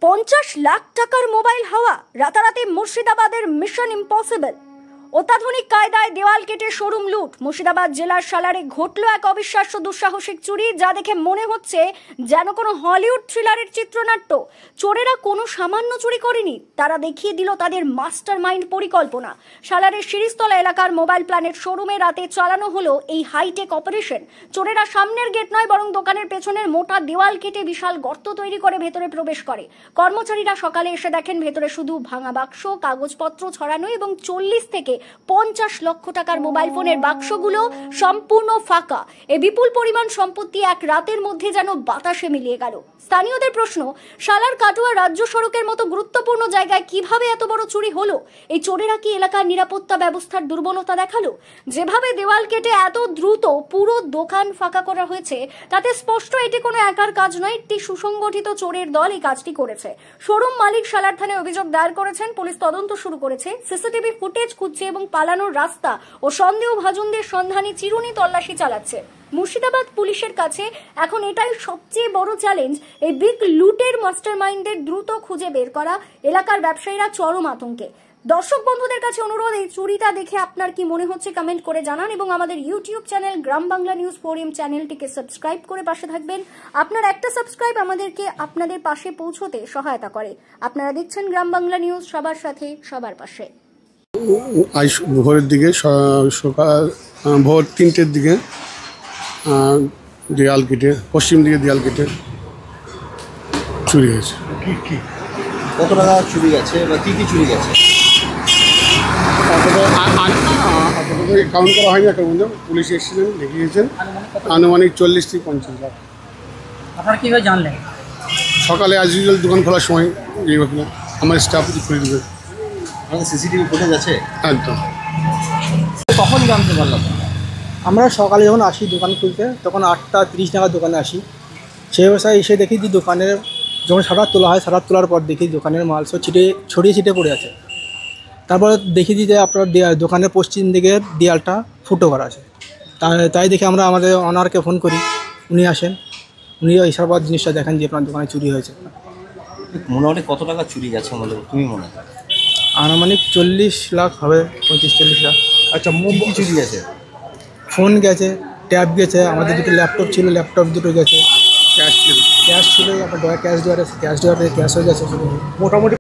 50 লাখ টাকার মোবাইল হাওয়া। রাতারাতি মুর্শিদাবাদের মিশন ইম্পসিবল। অত্যাধুনিক কায়দায় দেওয়াল কেটে শোরুম লুট। মুর্শিদাবাদ জেলার সালারে ঘটল এক অবিশ্বাস্য দুঃসাহসিক চুরি, যা দেখে মনে হচ্ছে যেন কোনো হলিউড থ্রিলারের চিত্রনাট্য। চোরেরা কোনো সামান্য চুরি করেনি, তারা দেখিয়ে দিল তাদের মাস্টার মাইন্ড পরিকল্পনা। সালারের শিরিষতলা এলাকার মোবাইল প্ল্যানেট শোরুমে রাতে চালানো হলো এই হাইটেক অপারেশন। চোরেরা সামনের গেট নয়, বরং দোকানের পেছনের মোটা দেওয়াল কেটে বিশাল গর্ত তৈরি করে ভেতরে প্রবেশ করে। কর্মচারীরা সকালে এসে দেখেন ভেতরে শুধু ভাঙা বাক্স, কাগজপত্র ছড়ানো এবং 40 থেকে 50 লক্ষ টাকার মোবাইল ফোনের বাক্সগুলো সম্পূর্ণ ফাঁকা। এই বিপুল পরিমাণ সম্পত্তি এক রাতের মধ্যে যেন বাতাসে মিলিয়ে গেল। স্থানীয়দের প্রশ্ন, সালার কাটোয়া রাজ্য সড়কের মতো গুরুত্বপূর্ণ জায়গায় কিভাবে এত বড় চুরি হলো? এই চোরেরা কি এলাকার নিরাপত্তা ব্যবস্থার দুর্বলতা দেখালো? যেভাবে দেওয়াল কেটে এত দ্রুত পুরো দোকান ফাঁকা করা হয়েছে, তাতে স্পষ্ট এটি কোনো একার কাজ নয়, একটি সুসংগঠিত চোরের দল এই কাজটি করেছে। শোরুম মালিক সালার থানায় অভিযোগ দায়ের করেছেন। পুলিশ তদন্ত শুরু করেছে। সিসিটিভি ফুটেজ খুঁজছে এবং পালানোর রাস্তা ও সন্দেহভাজনদের সন্ধানে চিরুনি তল্লাশি চালাচ্ছে। মুর্শিদাবাদ পুলিশের কাছে এখন এটাই সবচেয়ে বড় চ্যালেঞ্জ, এই বিগ লুটের মাস্টারমাইন্ডদের দ্রুত খুঁজে বের করা। এলাকার ব্যবসায়ীরা চরম আতঙ্কে। দর্শক বন্ধুদের কাছে অনুরোধ, এই চুরিটা দেখে আপনার কি মনে হচ্ছে কমেন্ট করে জানান এবং আমাদের ইউটিউব চ্যানেল গ্রাম বাংলা নিউজ 4M চ্যানেলটিকে সাবস্ক্রাইব করে পাশে থাকবেন। আপনার একটা সাবস্ক্রাইব আমাদেরকে আপনাদের পাশে পৌঁছতে সহায়তা করে। আপনারা দেখছেন গ্রাম বাংলা নিউজ, সবার সাথে সবার পাশে। আজ ভোরের দিকে সকাল ভোর 3টের দিকে দেয়াল কেটে, পশ্চিম দিকে দেয়াল কেটে চুরি হয়েছে। কত টাকা চুরি গেছে বা কী কী চুরি গেছে? কাউন্ট করা হয়নি একটা বন্ধু, পুলিশ এসেছিলেন, দেখিয়েছেন আনুমানিক 40 থেকে 50 লাখ। আপনারা কীভাবে জানলেন? সকালে আজ ইউজুয়াল দোকান খোলার সময় আমার স্টাফ খুলে দেবে। আমাদের সিসিটিভি ফুটেজ আছে একদম। কখন জানতে পারলাম? আমরা সকালে যখন আসি দোকান খুলতে, তখন 8:30 নাগাদ দোকানে আসি। সেই অবস্থায় এসে দেখি যে দোকানের যখন শাটার তোলা হয়, শাটার তোলার পর দেখি দোকানের মাল সব ছড়িয়ে ছিটে পড়ে আছে। তারপর দেখি যে আপনার দোকানের পশ্চিম দিকে দেয়ালটা ফুটো করা আছে। তাই দেখে আমরা আমাদের অনারকে ফোন করি, উনি আসেন, উনি এইসব জিনিসটা দেখেন যে আপনার দোকানে চুরি হয়েছে। মোটামুটি কত টাকা চুরি গেছে বলে তুমি মনে হয়? আনুমানিক 40 লাখ হবে, 35-40 লাখ। আচ্ছা, কী চুরি গেছে? ফোন গেছে, ট্যাব গেছে, আমাদের দুটো ল্যাপটপ ছিল, ল্যাপটপ দুটো গেছে, ক্যাশ ছিল আপনার ক্যাশ ড্রয়ারে, ক্যাশ হয়ে গেছে। মোটামুটি